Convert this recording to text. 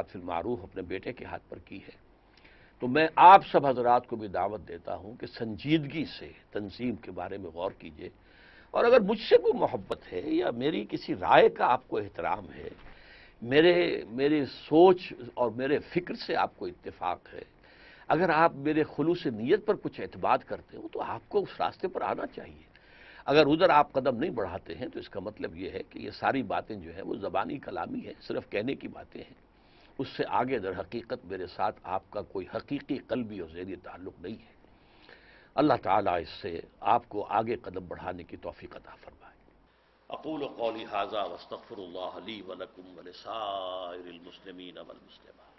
فی المعروف اپنے بیٹے کے ہاتھ پر کی ہے۔ تو میں آپ سب حضرات کو بھی دعوت دیتا ہوں کہ سنجیدگی سے تنظیم کے بارے میں غور کیجئے، اور اگر مجھ سے کوئی محبت ہے یا میری کسی رائے کا آپ کو احترام ہے، میری سوچ اور میرے فکر سے آپ کو اتفاق ہے، اگر آپ میرے خلوص نیت پر کچھ اعتماد کرتے ہو تو آپ کو اس راستے پر آنا چاہیے۔ اگر ادھر آپ قدم نہیں بڑھاتے ہیں تو اس کا مطلب یہ ہے کہ یہ ساری باتیں جو ہیں وہ زبانی کلامی ہے، صرف کہنے کی باتیں ہیں، اس سے آگے در حقیقت میرے ساتھ آپ کا کوئی حقیقی قلبی اور ذہنی تعلق نہیں ہے۔ اللہ تعالیٰ اس سے آپ کو آگے قدم بڑھانے کی توفیق عطا فرمائے۔ اقول قولی ھذا واستغفر اللہ لی ولکم ولسائر المسلمین والمسلمات۔